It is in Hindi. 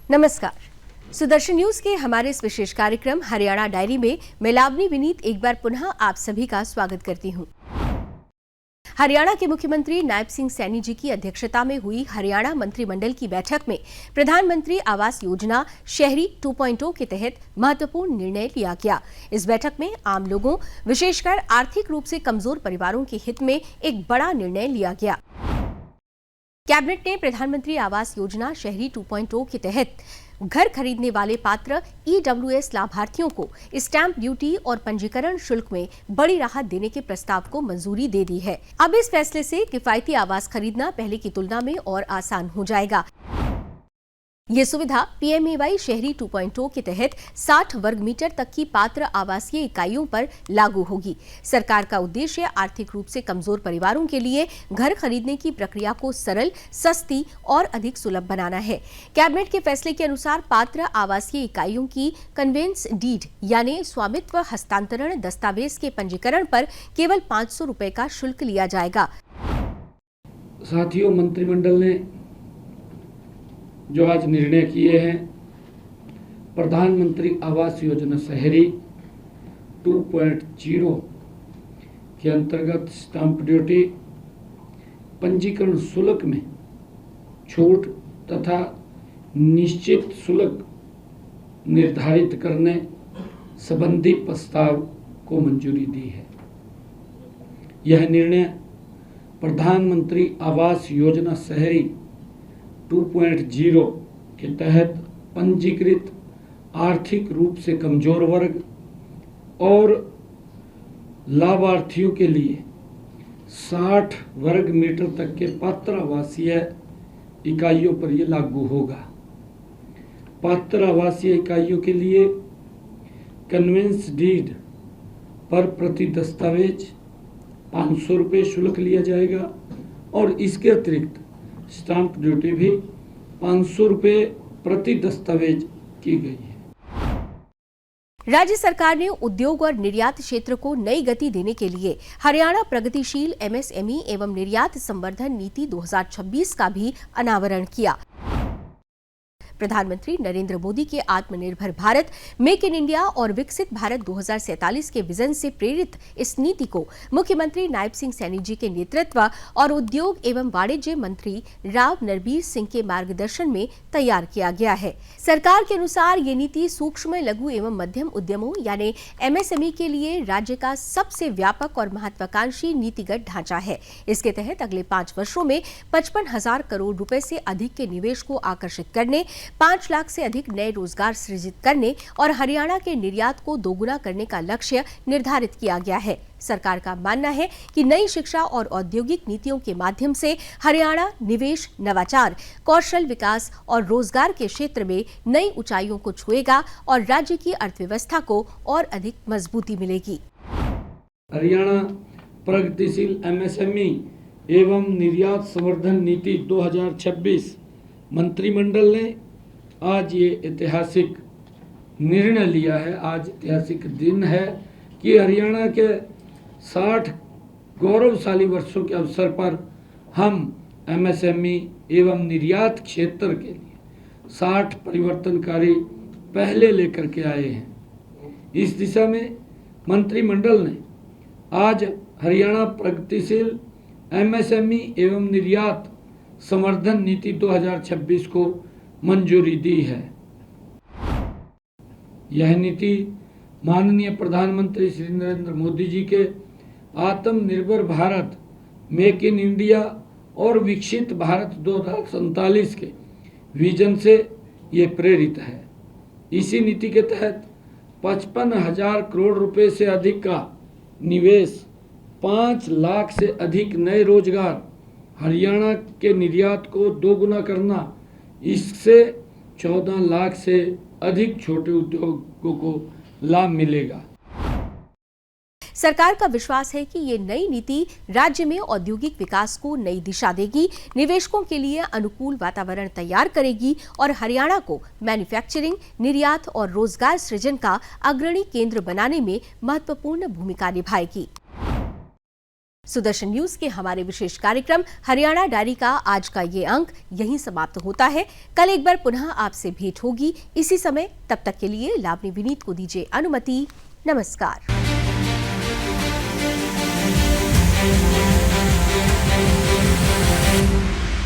नमस्कार। सुदर्शन न्यूज के हमारे इस विशेष कार्यक्रम हरियाणा डायरी में मैं लावनी विनीत एक बार पुनः आप सभी का स्वागत करती हूं। हरियाणा के मुख्यमंत्री नायब सिंह सैनी जी की अध्यक्षता में हुई हरियाणा मंत्रिमंडल की बैठक में प्रधानमंत्री आवास योजना शहरी 2.0 के तहत महत्वपूर्ण निर्णय लिया गया। इस बैठक में आम लोगों, विशेषकर आर्थिक रूप से कमजोर परिवारों के हित में एक बड़ा निर्णय लिया गया। कैबिनेट ने प्रधानमंत्री आवास योजना शहरी 2.0 के तहत घर खरीदने वाले पात्र ईडब्ल्यूएस लाभार्थियों को स्टैंप ड्यूटी और पंजीकरण शुल्क में बड़ी राहत देने के प्रस्ताव को मंजूरी दे दी है। अब इस फैसले से किफायती आवास खरीदना पहले की तुलना में और आसान हो जाएगा। ये सुविधा पीएमएवाई शहरी 2.0 के तहत 60 वर्ग मीटर तक की पात्र आवासीय इकाइयों पर लागू होगी। सरकार का उद्देश्य आर्थिक रूप से कमजोर परिवारों के लिए घर खरीदने की प्रक्रिया को सरल, सस्ती और अधिक सुलभ बनाना है। कैबिनेट के फैसले के अनुसार पात्र आवासीय इकाइयों की कन्वेंस डीड यानी स्वामित्व हस्तांतरण दस्तावेज के पंजीकरण पर केवल 500 रुपए का शुल्क लिया जाएगा। साथियों, मंत्रिमंडल ने जो आज निर्णय किए हैं, प्रधानमंत्री आवास योजना शहरी 2.0 के अंतर्गत स्टाम्प ड्यूटी, पंजीकरण शुल्क में छूट तथा निश्चित शुल्क निर्धारित करने संबंधी प्रस्ताव को मंजूरी दी है। यह निर्णय प्रधानमंत्री आवास योजना शहरी 2.0 के तहत पंजीकृत आर्थिक रूप से कमजोर वर्ग और लाभार्थियों के लिए 60 वर्ग मीटर तक के पात्र आवासीय इकाइयों पर यह लागू होगा। पात्र आवासीय इकाइयों के लिए कन्वेंस डीड पर प्रति दस्तावेज 500 रुपये शुल्क लिया जाएगा और इसके अतिरिक्त स्टाम्प ड्यूटी भी 500 रुपये प्रति दस्तावेज की गई है। राज्य सरकार ने उद्योग और निर्यात क्षेत्र को नई गति देने के लिए हरियाणा प्रगतिशील एमएसएमई एवं निर्यात संवर्धन नीति 2026 का भी अनावरण किया। प्रधानमंत्री नरेंद्र मोदी के आत्मनिर्भर भारत, मेक इन इंडिया और विकसित भारत 2047 के विजन से प्रेरित इस नीति को मुख्यमंत्री नायब सिंह सैनी जी के नेतृत्व और उद्योग एवं वाणिज्य मंत्री राव नरबीर सिंह के मार्गदर्शन में तैयार किया गया है। सरकार के अनुसार ये नीति सूक्ष्म, लघु एवं मध्यम उद्यमों यानी एमएसएमई के लिए राज्य का सबसे व्यापक और महत्वाकांक्षी नीतिगत ढांचा है। इसके तहत अगले 5 वर्षों में 55,000 करोड़ रुपए से अधिक के निवेश को आकर्षित करने, 5 लाख से अधिक नए रोजगार सृजित करने और हरियाणा के निर्यात को दोगुना करने का लक्ष्य निर्धारित किया गया है। सरकार का मानना है कि नई शिक्षा और औद्योगिक नीतियों के माध्यम से हरियाणा निवेश, नवाचार, कौशल विकास और रोजगार के क्षेत्र में नई ऊंचाइयों को छुएगा और राज्य की अर्थव्यवस्था को और अधिक मजबूती मिलेगी। हरियाणा प्रगतिशील एमएसएमई एवं निर्यात संवर्धन नीति 2026 मंत्रिमंडल ने आज ये ऐतिहासिक निर्णय लिया है। आज ऐतिहासिक दिन है कि हरियाणा के 60 गौरवशाली वर्षों के अवसर पर हम एमएसएमई एवं निर्यात क्षेत्र के लिए 60 परिवर्तनकारी पहले लेकर के आए हैं। इस दिशा में मंत्रिमंडल ने आज हरियाणा प्रगतिशील एमएसएमई एवं निर्यात संवर्धन नीति 2026 को मंजूरी दी है। यह नीति माननीय प्रधानमंत्री श्री नरेंद्र मोदी जी के आत्मनिर्भर भारत, मेक इन इंडिया और विकसित भारत 2047 के विजन से ये प्रेरित है। इसी नीति के तहत 55,000 करोड़ रुपए से अधिक का निवेश, 5 लाख से अधिक नए रोजगार, हरियाणा के निर्यात को दोगुना करना, इससे 14 लाख से अधिक छोटे उद्योगों को लाभ मिलेगा। सरकार का विश्वास है कि ये नई नीति राज्य में औद्योगिक विकास को नई दिशा देगी, निवेशकों के लिए अनुकूल वातावरण तैयार करेगी और हरियाणा को मैन्युफैक्चरिंग, निर्यात और रोजगार सृजन का अग्रणी केंद्र बनाने में महत्वपूर्ण भूमिका निभाएगी। सुदर्शन न्यूज के हमारे विशेष कार्यक्रम हरियाणा डायरी का आज का ये अंक यहीं समाप्त होता है। कल एक बार पुनः आपसे भेंट होगी इसी समय। तब तक के लिए लावनी विनीत को दीजिए अनुमति। नमस्कार।